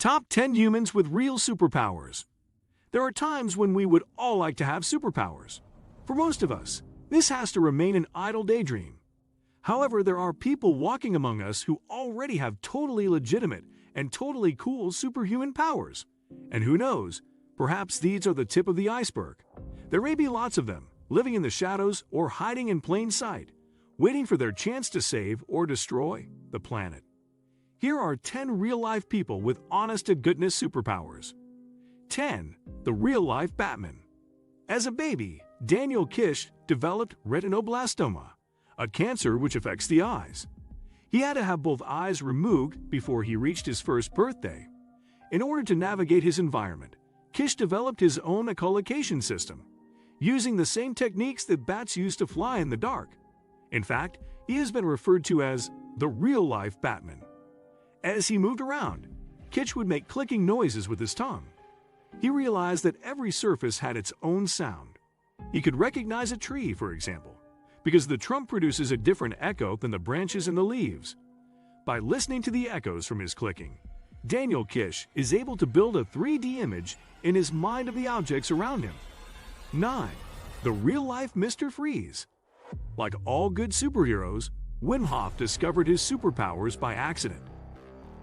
Top 10 Humans with Real Superpowers. There are times when we would all like to have superpowers. For most of us, this has to remain an idle daydream. However, there are people walking among us who already have totally legitimate and totally cool superhuman powers. And who knows, perhaps these are the tip of the iceberg. There may be lots of them, living in the shadows or hiding in plain sight, waiting for their chance to save or destroy the planet. Here are 10 real-life people with honest-to-goodness superpowers. 10. The RealLife Batman. As a baby, Daniel Kish developed retinoblastoma, a cancer which affects the eyes. He had to have both eyes removed before he reached his first birthday. In order to navigate his environment, Kish developed his own echolocation system, using the same techniques that bats use to fly in the dark. In fact, he has been referred to as the real-life Batman. As he moved around, Kish would make clicking noises with his tongue. He realized that every surface had its own sound. He could recognize a tree, for example, because the trunk produces a different echo than the branches and the leaves. By listening to the echoes from his clicking, Daniel Kish is able to build a 3D image in his mind of the objects around him. 9. The RealLife Mr Freeze. Like all good superheroes, Wim Hof discovered his superpowers by accident.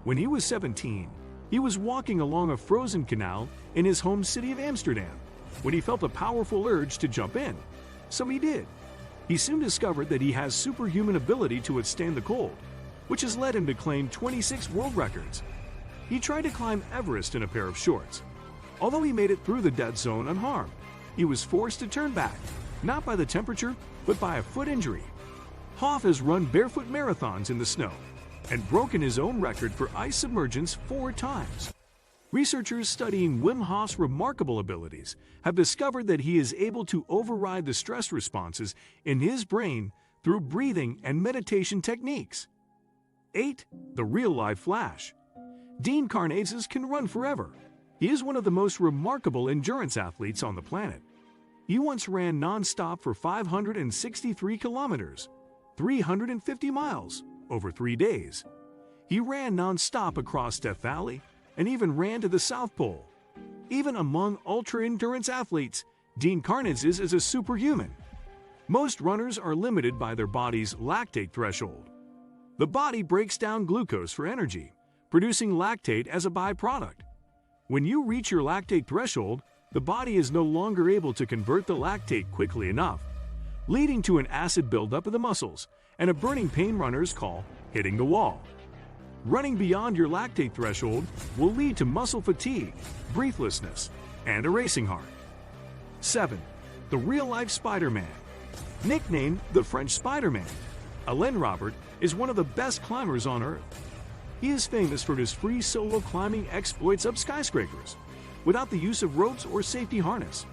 When he was 17, he was walking along a frozen canal in his home city of Amsterdam when he felt a powerful urge to jump in. So he did. He soon discovered that he has superhuman ability to withstand the cold, which has led him to claim 26 world records. He tried to climb Everest in a pair of shorts. Although he made it through the dead zone unharmed, he was forced to turn back, not by the temperature, but by a foot injury. Hof has run barefoot marathons in the snow and broken his own record for ice submergence 4 times. Researchers studying Wim Hof's remarkable abilities have discovered that he is able to override the stress responses in his brain through breathing and meditation techniques. 8. The RealLife Flash. Dean Karnazes can run forever. He is one of the most remarkable endurance athletes on the planet. He once ran non-stop for 563 kilometers, 350 miles, over 3 days. He ran non-stop across Death Valley and even ran to the South Pole. Even among ultra-endurance athletes, Dean Karnazes is a superhuman. Most runners are limited by their body's lactate threshold. The body breaks down glucose for energy, producing lactate as a byproduct. When you reach your lactate threshold, the body is no longer able to convert the lactate quickly enough, leading to an acid buildup of the muscles and a burning pain runners call hitting the wall. Running beyond your lactate threshold will lead to muscle fatigue, breathlessness, and a racing heart. 7. The RealLife SpiderMan. Nicknamed the French Spider-Man, Alain Robert is one of the best climbers on Earth. He is famous for his free solo climbing exploits up skyscrapers, without the use of ropes or safety harness.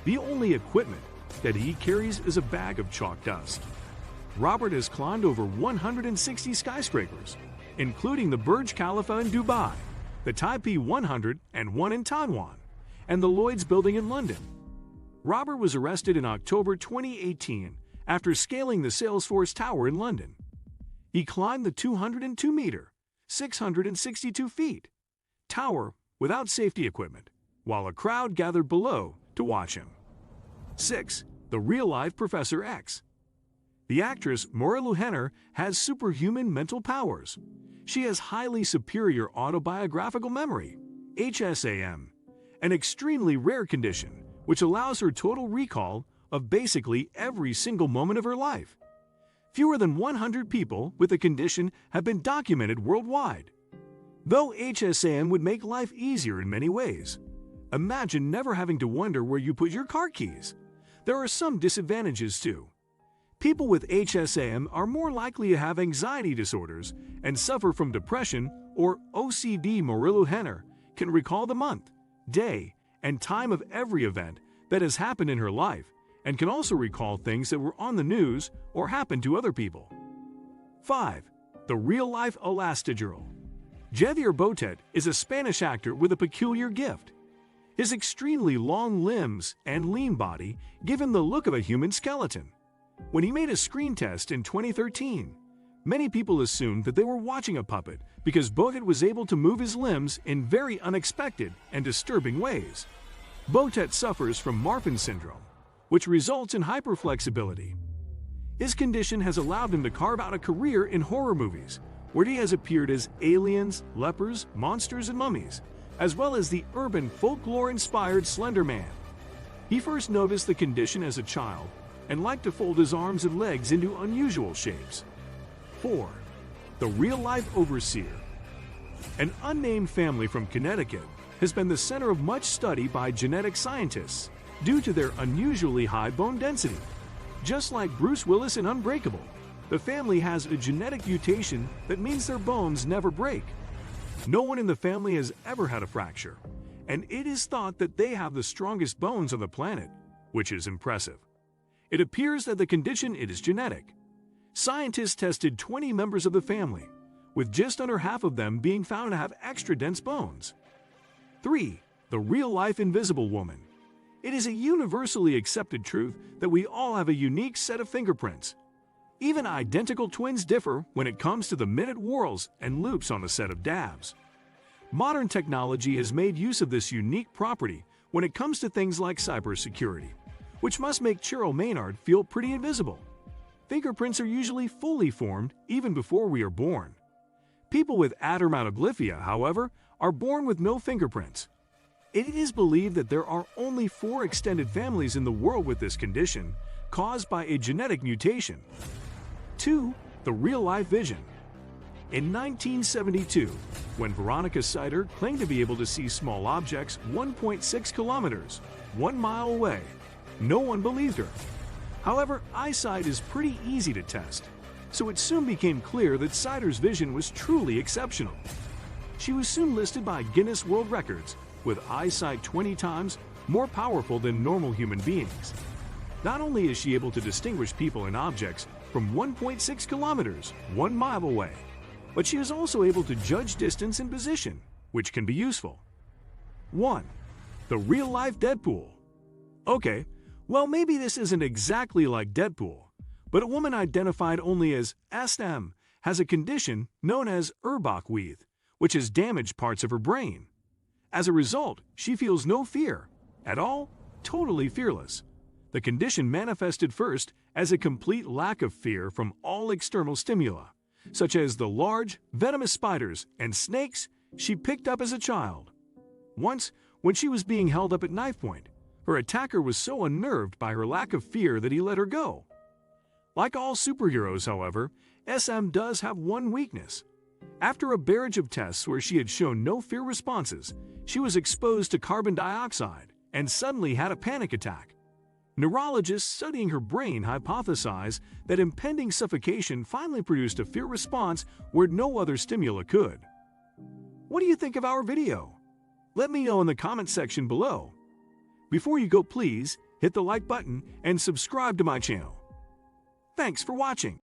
The only equipment that he carries is a bag of chalk dust. Robert has climbed over 160 skyscrapers, including the Burj Khalifa in Dubai, the Taipei 101 in Taiwan, and the Lloyd's Building in London. Robert was arrested in October 2018 after scaling the Salesforce Tower in London. He climbed the 202-meter, 662 feet, tower without safety equipment, while a crowd gathered below to watch him. 6. The RealLife Professor X. The actress Marwin Wallonius has superhuman mental powers. She has highly superior autobiographical memory, HSAM, an extremely rare condition which allows her total recall of basically every single moment of her life. Fewer than 100 people with the condition have been documented worldwide. Though HSAM would make life easier in many ways, imagine never having to wonder where you put your car keys. There are some disadvantages too. People with HSAM are more likely to have anxiety disorders and suffer from depression or OCD. Marwin Wallonius can recall the month, day, and time of every event that has happened in her life and can also recall things that were on the news or happened to other people. 5. The RealLife Elastigirl. Javier Botet is a Spanish actor with a peculiar gift. His extremely long limbs and lean body give him the look of a human skeleton. When he made a screen test in 2013, Many people assumed that they were watching a puppet because Botet was able to move his limbs in very unexpected and disturbing ways. Botet suffers from Marfan syndrome, which results in hyperflexibility. His condition has allowed him to carve out a career in horror movies, where he has appeared as aliens, lepers, monsters, and mummies, as well as the urban folklore-inspired Slender Man. He first noticed the condition as a child and liked to fold his arms and legs into unusual shapes. 4. The RealLife Overseer. An unnamed family from Connecticut has been the center of much study by genetic scientists due to their unusually high bone density. Just like Bruce Willis in Unbreakable, the family has a genetic mutation that means their bones never break. No one in the family has ever had a fracture, and it is thought that they have the strongest bones on the planet, which is impressive. It appears that the condition is genetic. Scientists tested 20 members of the family, with just under half of them being found to have extra dense bones. 3. The RealLife Invisible Woman. It is a universally accepted truth that we all have a unique set of fingerprints. Even identical twins differ when it comes to the minute whorls and loops on a set of dabs. Modern technology has made use of this unique property when it comes to things like cybersecurity, which must make Cheryl Maynard feel pretty invisible. Fingerprints are usually fully formed even before we are born. People with adermatoglyphia, however, are born with no fingerprints. It is believed that there are only 4 extended families in the world with this condition, caused by a genetic mutation. 2. The RealLife Vision. In 1972, when Veronica Sider claimed to be able to see small objects 1.6 kilometers, 1 mile away, no one believed her. However, eyesight is pretty easy to test, so it soon became clear that Sider's vision was truly exceptional. She was soon listed by Guinness World Records with eyesight 20 times more powerful than normal human beings. Not only is she able to distinguish people and objects from 1.6 kilometers, 1 mile away, but she is also able to judge distance and position, which can be useful. 1. The RealLife Deadpool. Okay, well, maybe this isn't exactly like Deadpool, but a woman identified only as SM has a condition known as Urbach-Wieth, which has damaged parts of her brain. As a result, she feels no fear at all, totally fearless. The condition manifested first as a complete lack of fear from all external stimuli, such as the large, venomous spiders and snakes she picked up as a child. Once, when she was being held up at knife point, her attacker was so unnerved by her lack of fear that he let her go. Like all superheroes, however, SM does have one weakness. After a barrage of tests where she had shown no fear responses, she was exposed to carbon dioxide and suddenly had a panic attack. Neurologists studying her brain hypothesize that impending suffocation finally produced a fear response where no other stimuli could. What do you think of our video? Let me know in the comment section below. Before you go, please hit the like button and subscribe to my channel. Thanks for watching.